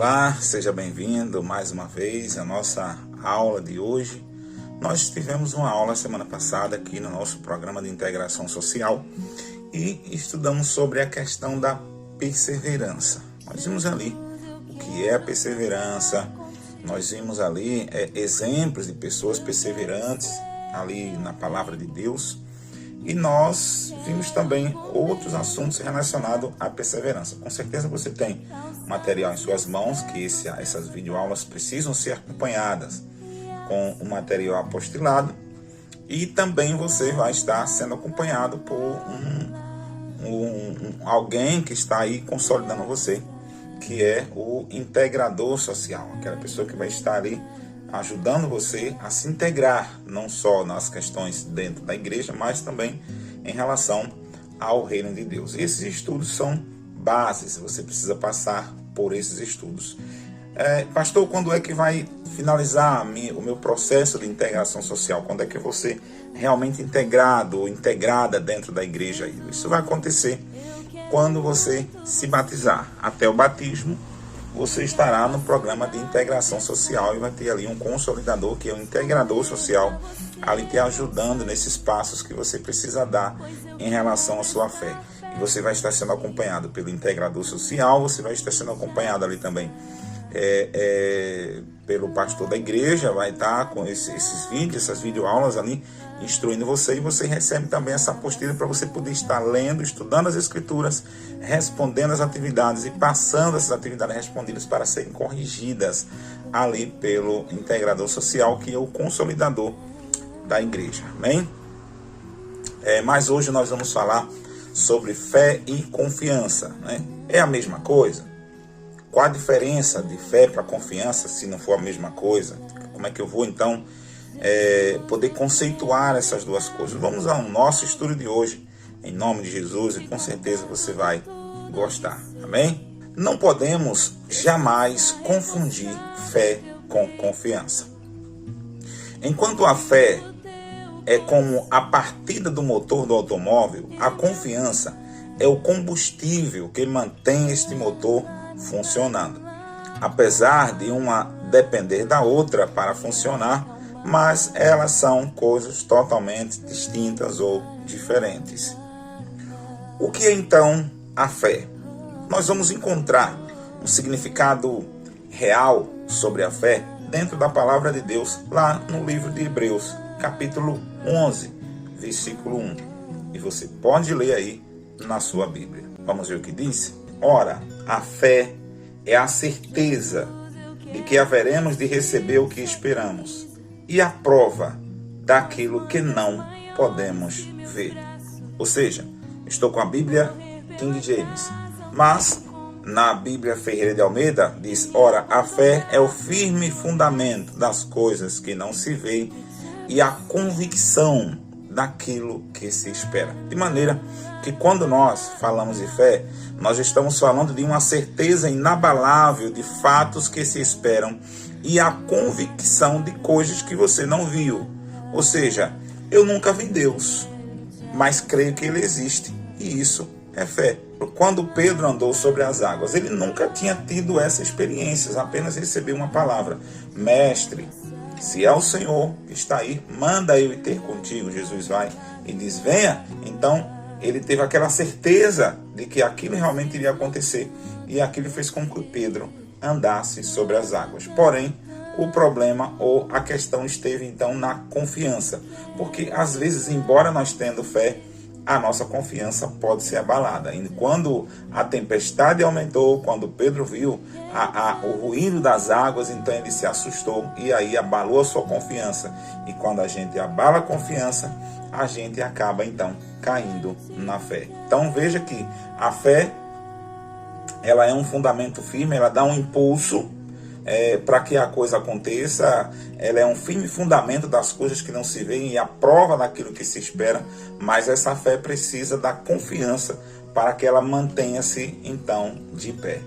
Olá, seja bem-vindo mais uma vez à nossa aula de hoje. Nós tivemos uma aula semana passada aqui no nosso programa de integração social e estudamos sobre a questão da perseverança. Nós vimos ali o que é a perseverança, nós vimos ali exemplos de pessoas perseverantes ali na palavra de Deus. E nós vimos também outros assuntos relacionados à perseverança. Com certeza você tem material em suas mãos, que essas videoaulas precisam ser acompanhadas com o material apostilado. E também você vai estar sendo acompanhado por alguém que está aí consolidando você, que é o integrador social, aquela pessoa que vai estar ali ajudando você a se integrar, não só nas questões dentro da igreja, mas também em relação ao reino de Deus. Esses estudos são bases, você precisa passar por esses estudos. Pastor, quando é que vai finalizar o meu processo de integração social? Quando é que eu vou ser realmente integrado ou integrada dentro da igreja? Isso vai acontecer quando você se batizar. Até o batismo, você estará no programa de integração social e vai ter ali um consolidador, que é o integrador social, ali te ajudando nesses passos que você precisa dar em relação à sua fé. E você vai estar sendo acompanhado pelo integrador social, você vai estar sendo acompanhado ali também pelo pastor da igreja, vai estar com esses vídeos, essas videoaulas ali, instruindo você, e você recebe também essa apostila para você poder estar lendo, estudando as escrituras, respondendo as atividades e passando essas atividades respondidas para serem corrigidas ali pelo integrador social, que é o consolidador da igreja. Amém? Mas hoje nós vamos falar sobre fé e confiança, né? É a mesma coisa? Qual a diferença de fé para confiança, se não for a mesma coisa? Como é que eu vou, então, poder conceituar essas duas coisas? Vamos ao nosso estudo de hoje, em nome de Jesus, e com certeza você vai gostar. Amém? Não podemos jamais confundir fé com confiança. Enquanto a fé é como a partida do motor do automóvel, a confiança é o combustível que mantém este motor funcionando. Apesar de uma depender da outra para funcionar, mas elas são coisas totalmente distintas ou diferentes. O que é então a fé? Nós vamos encontrar um significado real sobre a fé dentro da palavra de Deus, lá no livro de Hebreus, capítulo 11, versículo 1. E você pode ler aí na sua Bíblia. Vamos ver o que diz? Ora, a fé é a certeza de que haveremos de receber o que esperamos e a prova daquilo que não podemos ver. Ou seja, estou com a Bíblia King James, mas na Bíblia Ferreira de Almeida diz: ora, a fé é o firme fundamento das coisas que não se vê e a convicção daquilo que se espera. De maneira que quando nós falamos de fé, nós estamos falando de uma certeza inabalável de fatos que se esperam e a convicção de coisas que você não viu. Ou seja, eu nunca vi Deus, mas creio que Ele existe, e isso é fé. Quando Pedro andou sobre as águas, ele nunca tinha tido essa experiência, apenas recebeu uma palavra: mestre, se é o Senhor que está aí, manda eu ir ter contigo. Jesus vai e diz: venha. Então ele teve aquela certeza de que aquilo realmente iria acontecer, e aquilo fez com que Pedro andasse sobre as águas. Porém, o problema ou a questão esteve então na confiança, porque às vezes, embora nós tendo fé, a nossa confiança pode ser abalada. E quando a tempestade aumentou, quando Pedro viu o ruído das águas, então ele se assustou e aí abalou a sua confiança. E quando a gente abala a confiança, a gente acaba então caindo na fé. Então veja que a fé, ela é um fundamento firme, ela dá um impulso para que a coisa aconteça. Ela é um firme fundamento das coisas que não se veem e a prova daquilo que se espera, mas essa fé precisa da confiança para que ela mantenha-se então de pé.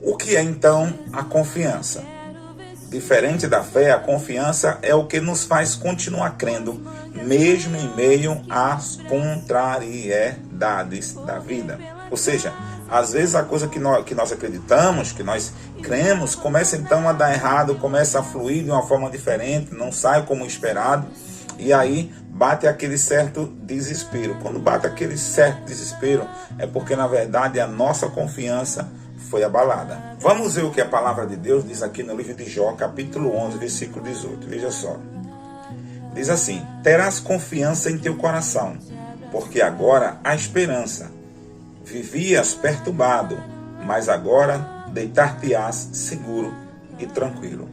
O que é então a confiança? Diferente da fé, a confiança é o que nos faz continuar crendo, mesmo em meio às contrariedades da vida. Ou seja, Às vezes a coisa que nós acreditamos, que nós cremos, começa então a dar errado, começa a fluir de uma forma diferente, não sai como esperado, e aí bate aquele certo desespero. Quando bate aquele certo desespero, é porque na verdade a nossa confiança foi abalada. Vamos ver o que a palavra de Deus diz aqui no livro de Jó, capítulo 11, versículo 18. Veja só. Diz assim: terás confiança em teu coração, porque agora há esperança. Vivias perturbado, mas agora deitar-te-ás seguro e tranquilo.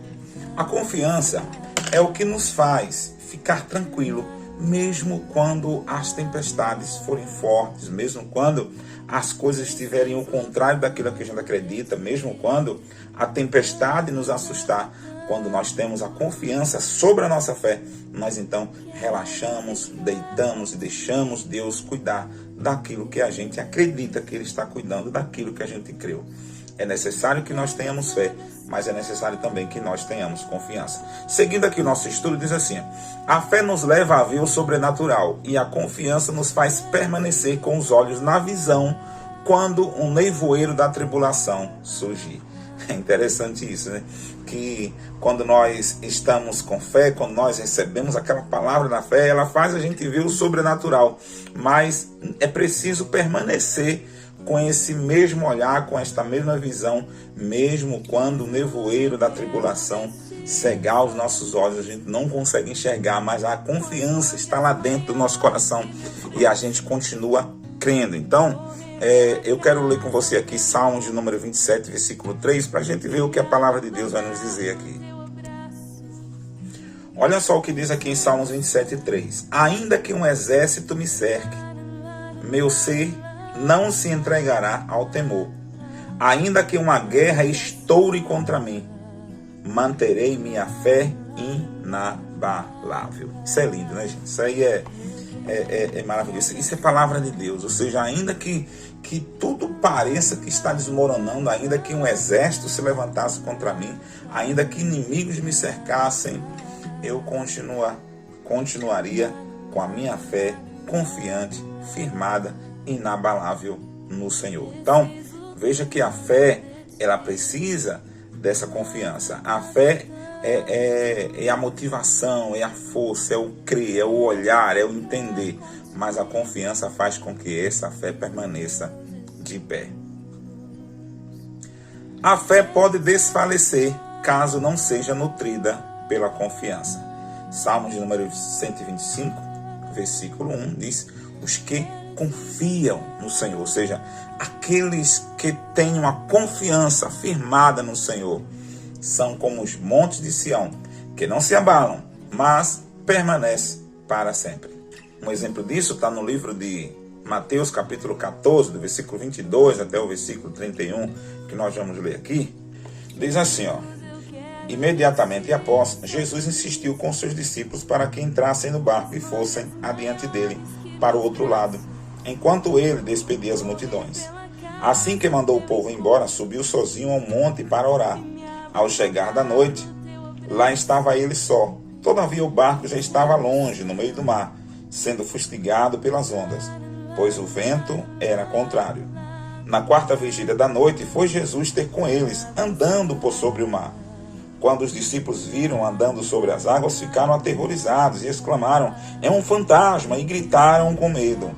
A confiança é o que nos faz ficar tranquilo, mesmo quando as tempestades forem fortes, mesmo quando as coisas estiverem ao contrário daquilo que a gente acredita, mesmo quando a tempestade nos assustar. Quando nós temos a confiança sobre a nossa fé, nós então relaxamos, deitamos e deixamos Deus cuidar daquilo que a gente acredita que Ele está cuidando, daquilo que a gente creu. É necessário que nós tenhamos fé, mas é necessário também que nós tenhamos confiança. Seguindo aqui o nosso estudo, diz assim: a fé nos leva a ver o sobrenatural e a confiança nos faz permanecer com os olhos na visão quando um nevoeiro da tribulação surgir. É interessante isso, né? Que quando nós estamos com fé, quando nós recebemos aquela palavra da fé, ela faz a gente ver o sobrenatural. Mas é preciso permanecer com esse mesmo olhar, com esta mesma visão, mesmo quando o nevoeiro da tribulação cegar os nossos olhos, a gente não consegue enxergar, mas a confiança está lá dentro do nosso coração e a gente continua crendo. Então, eu quero ler com você aqui Salmos de número 27, versículo 3, para a gente ver o que a palavra de Deus vai nos dizer aqui. Olha só o que diz aqui em Salmos 27, 3. Ainda que um exército me cerque, meu ser não se entregará ao temor. Ainda que uma guerra estoure contra mim, manterei minha fé inabalável. Isso é lindo, né, gente? Isso aí é maravilhoso. Isso é palavra de Deus. Ou seja, ainda que tudo pareça que está desmoronando, ainda que um exército se levantasse contra mim, ainda que inimigos me cercassem, eu continuaria com a minha fé confiante, firmada, inabalável no Senhor. Então, veja que a fé, ela precisa dessa confiança. A fé é a motivação, é a força, é o crer, é o olhar, é o entender. Mas a confiança faz com que essa fé permaneça de pé. A fé pode desfalecer caso não seja nutrida pela confiança. Salmo de número 125, versículo 1 diz: os que confiam no Senhor, ou seja, aqueles que têm uma confiança firmada no Senhor, são como os montes de Sião, que não se abalam, mas permanecem para sempre. Um exemplo disso está no livro de Mateus, capítulo 14, do versículo 22 até o versículo 31, que nós vamos ler aqui. Diz assim, imediatamente após, Jesus insistiu com seus discípulos para que entrassem no barco e fossem adiante dele para o outro lado, enquanto ele despedia as multidões. Assim que mandou o povo embora, subiu sozinho ao monte para orar. Ao chegar da noite, lá estava ele só. Todavia o barco já estava longe, no meio do mar, sendo fustigado pelas ondas, pois o vento era contrário. Na quarta vigília da noite, foi Jesus ter com eles, andando por sobre o mar. Quando os discípulos viram andando sobre as águas, ficaram aterrorizados e exclamaram: é um fantasma, e gritaram com medo.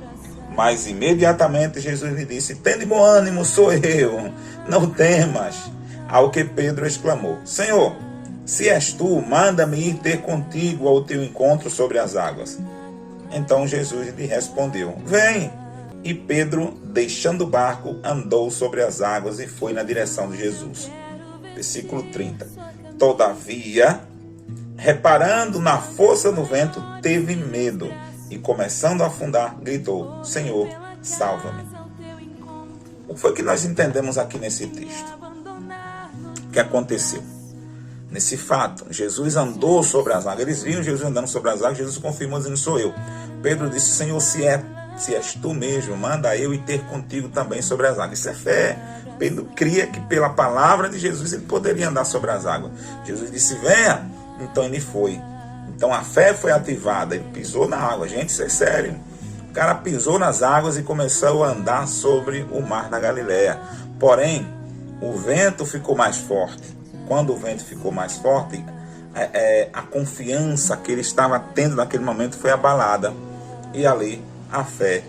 Mas imediatamente Jesus lhe disse: tende bom ânimo, sou eu, não temas. Ao que Pedro exclamou: Senhor, se és tu, manda-me ir ter contigo ao teu encontro sobre as águas. Então Jesus lhe respondeu: vem. E Pedro, deixando o barco, andou sobre as águas e foi na direção de Jesus. Versículo 30. Todavia, reparando na força do vento, teve medo e, começando a afundar, gritou: Senhor, salva-me. O que foi que nós entendemos aqui nesse texto? O que aconteceu? Nesse fato, Jesus andou sobre as águas. Eles viram Jesus andando sobre as águas. Jesus confirmou dizendo: sou eu. Pedro disse: Senhor, se és tu mesmo, manda eu ir ter contigo também sobre as águas. Isso é fé. Pedro cria que pela palavra de Jesus ele poderia andar sobre as águas. Jesus disse: venha. Então ele foi. Então a fé foi ativada. Ele pisou na água. Gente, isso é sério. O cara pisou nas águas e começou a andar sobre o mar da Galileia. Porém, o vento ficou mais forte. Quando o vento ficou mais forte, a confiança que ele estava tendo naquele momento foi abalada. E ali a fé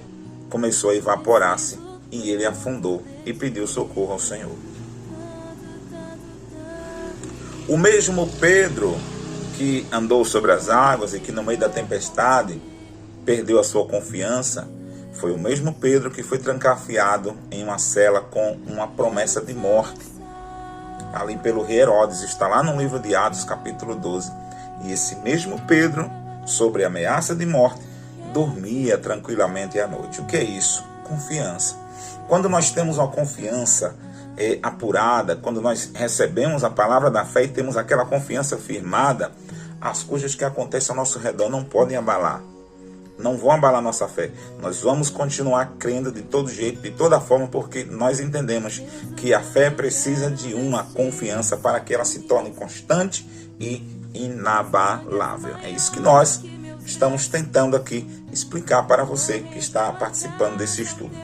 começou a evaporar-se e ele afundou e pediu socorro ao Senhor. O mesmo Pedro que andou sobre as águas e que no meio da tempestade perdeu a sua confiança, foi o mesmo Pedro que foi trancafiado em uma cela com uma promessa de morte, ali pelo rei Herodes. Está lá no livro de Atos, capítulo 12. E esse mesmo Pedro, sobre a ameaça de morte, dormia tranquilamente à noite. O que é isso? Confiança. Quando nós temos uma confiança apurada, quando nós recebemos a palavra da fé e temos aquela confiança firmada, as coisas que acontecem ao nosso redor não podem abalar. Não vão abalar nossa fé. Nós vamos continuar crendo de todo jeito, de toda forma, porque nós entendemos que a fé precisa de uma confiança para que ela se torne constante e inabalável. É isso que nós estamos tentando aqui explicar para você que está participando desse estudo.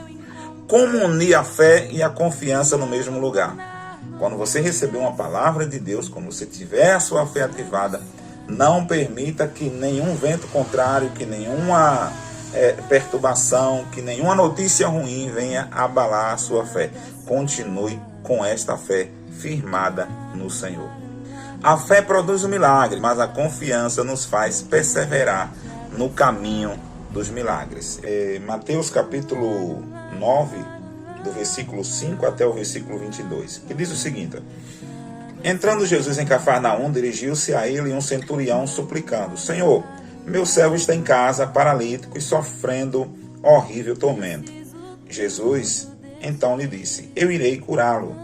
Como unir a fé e a confiança no mesmo lugar? Quando você receber uma palavra de Deus, quando você tiver a sua fé ativada, não permita que nenhum vento contrário, que nenhuma perturbação, que nenhuma notícia ruim venha abalar a sua fé. Continue com esta fé firmada no Senhor. A fé produz um milagre, mas a confiança nos faz perseverar no caminho dos milagres. Mateus capítulo 9, do versículo 5 até o versículo 22, que diz o seguinte: Entrando Jesus em Cafarnaum, dirigiu-se a ele um centurião suplicando: Senhor, meu servo está em casa, paralítico e sofrendo horrível tormento. Jesus então lhe disse: Eu irei curá-lo.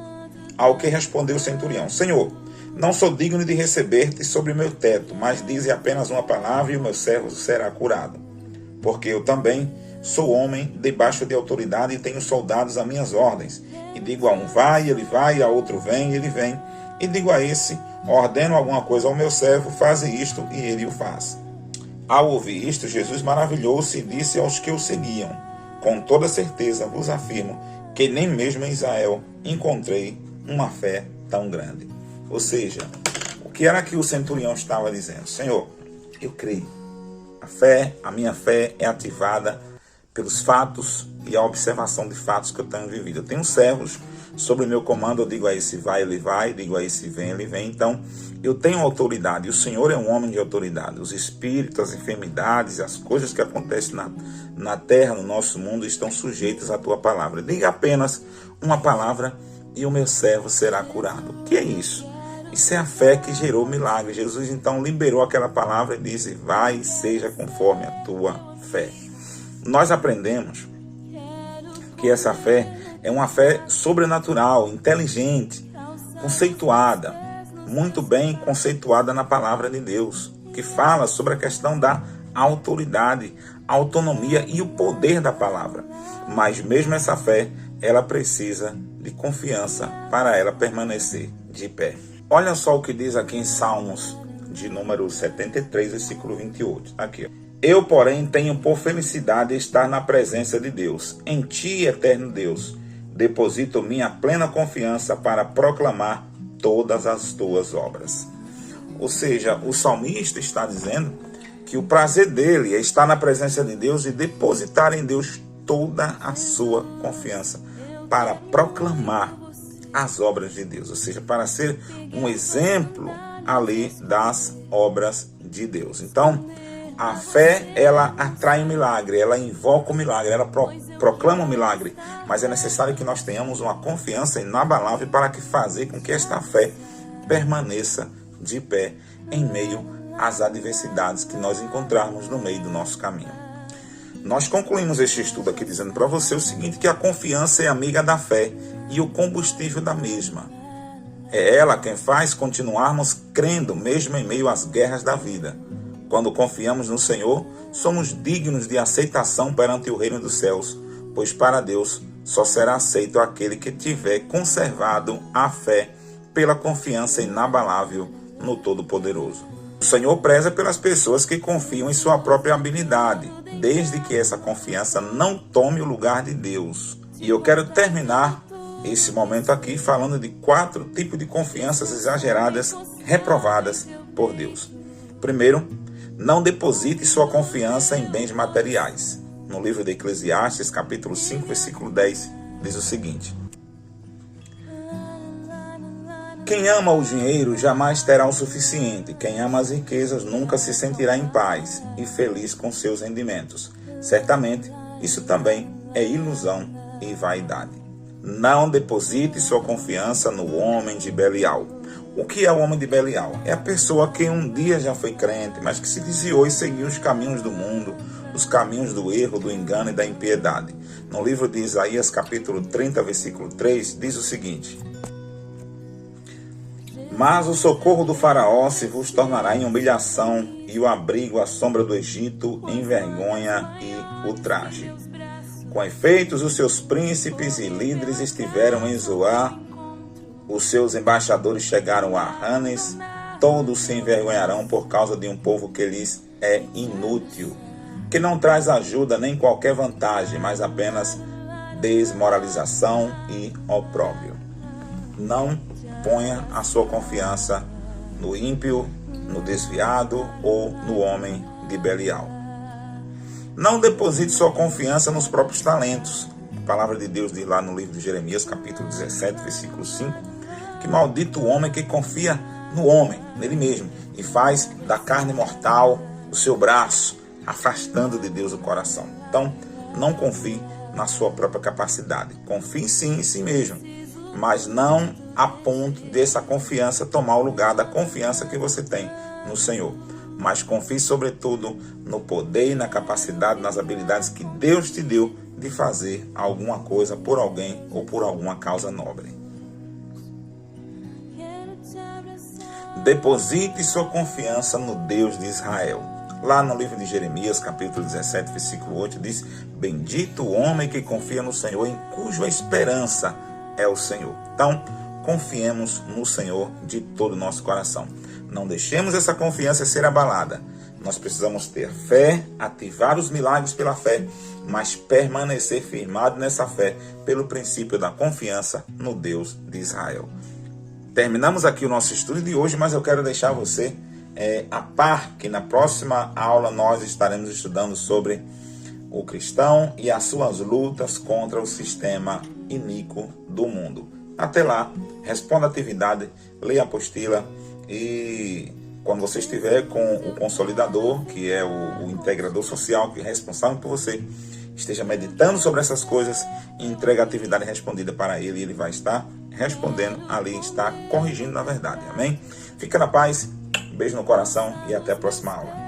Ao que respondeu o centurião: Senhor, não sou digno de receber-te sobre meu teto, mas dize apenas uma palavra e o meu servo será curado. Porque eu também sou homem debaixo de autoridade e tenho soldados a minhas ordens. E digo a um: vai, ele vai, a outro: vem, ele vem. E digo a esse: ordeno alguma coisa ao meu servo, faze isto, e ele o faz. Ao ouvir isto, Jesus maravilhou-se e disse aos que o seguiam: com toda certeza vos afirmo que nem mesmo em Israel encontrei uma fé tão grande. Ou seja, o que era que o centurião estava dizendo? Senhor, eu creio. A minha fé é ativada pelos fatos e a observação de fatos que eu tenho vivido. Eu tenho servos sobre o meu comando, eu digo a esse: vai, ele vai, digo a esse: vem, ele vem. Então, eu tenho autoridade, e o Senhor é um homem de autoridade. Os espíritos, as enfermidades, as coisas que acontecem na terra, no nosso mundo, estão sujeitas à tua palavra. Diga apenas uma palavra e o meu servo será curado. O que é isso? Isso é a fé que gerou o milagre. Jesus então liberou aquela palavra e disse: vai e seja conforme a tua fé. Nós aprendemos que essa fé é uma fé sobrenatural, inteligente, conceituada, muito bem conceituada na palavra de Deus, que fala sobre a questão da autoridade, autonomia e o poder da palavra. Mas mesmo essa fé, ela precisa de confiança para ela permanecer de pé. Olha só o que diz aqui em Salmos de número 73, versículo 28. Aqui, ó. Eu, porém, tenho por felicidade estar na presença de Deus. Em ti, eterno Deus, deposito minha plena confiança para proclamar todas as tuas obras. Ou seja, o salmista está dizendo que o prazer dele é estar na presença de Deus e depositar em Deus toda a sua confiança para proclamar as obras de Deus. Ou seja, para ser um exemplo ali das obras de Deus. Então, a fé, ela atrai o milagre, ela invoca o milagre, ela proclama o milagre, mas é necessário que nós tenhamos uma confiança inabalável para que fazer com que esta fé permaneça de pé em meio às adversidades que nós encontrarmos no meio do nosso caminho. Nós concluímos este estudo aqui dizendo para você o seguinte, que a confiança é amiga da fé e o combustível da mesma. É ela quem faz continuarmos crendo mesmo em meio às guerras da vida. Quando confiamos no Senhor, somos dignos de aceitação perante o reino dos céus, pois para Deus só será aceito aquele que tiver conservado a fé pela confiança inabalável no Todo-Poderoso. O Senhor preza pelas pessoas que confiam em sua própria habilidade, desde que essa confiança não tome o lugar de Deus. E eu quero terminar esse momento aqui falando de 4 tipos de confianças exageradas, reprovadas por Deus. Primeiro, não deposite sua confiança em bens materiais. No livro de Eclesiastes, capítulo 5, versículo 10, diz o seguinte: quem ama o dinheiro jamais terá o suficiente. Quem ama as riquezas nunca se sentirá em paz e feliz com seus rendimentos. Certamente, isso também é ilusão e vaidade. Não deposite sua confiança no homem de Belial. O que é o homem de Belial? É a pessoa que um dia já foi crente, mas que se desviou e seguiu os caminhos do mundo, os caminhos do erro, do engano e da impiedade. No livro de Isaías, capítulo 30, versículo 3, diz o seguinte: mas o socorro do faraó se vos tornará em humilhação, e o abrigo à sombra do Egito em vergonha e ultraje. Com efeitos, os seus príncipes e líderes estiveram em Zoar, os seus embaixadores chegaram a Ranes, todos se envergonharão por causa de um povo que lhes é inútil, que não traz ajuda nem qualquer vantagem, mas apenas desmoralização e opróbrio. Não ponha a sua confiança no ímpio, no desviado ou no homem de Belial. Não deposite sua confiança nos próprios talentos. A palavra de Deus diz lá no livro de Jeremias, capítulo 17, versículo 5, que maldito o homem que confia no homem, nele mesmo, e faz da carne mortal o seu braço, afastando de Deus o coração. Então, não confie na sua própria capacidade. Confie sim em si mesmo, mas não a ponto dessa confiança tomar o lugar da confiança que você tem no Senhor. Mas confie sobretudo no poder e na capacidade, nas habilidades que Deus te deu de fazer alguma coisa por alguém ou por alguma causa nobre. Deposite sua confiança no Deus de Israel. Lá no livro de Jeremias, capítulo 17, versículo 8, diz: bendito o homem que confia no Senhor, em cuja esperança é o Senhor. Então, confiemos no Senhor de todo o nosso coração. Não deixemos essa confiança ser abalada. Nós precisamos ter fé, ativar os milagres pela fé, mas permanecer firmado nessa fé pelo princípio da confiança no Deus de Israel. Terminamos aqui o nosso estudo de hoje, mas eu quero deixar você a par que na próxima aula nós estaremos estudando sobre o cristão e as suas lutas contra o sistema iníquo do mundo. Até lá, responda a atividade, leia a apostila e quando você estiver com o consolidador, que é o integrador social, que é responsável por você, esteja meditando sobre essas coisas e entregue a atividade respondida para ele e ele vai estar respondendo ali, está corrigindo na verdade. Amém? Fica na paz, beijo no coração e até a próxima aula.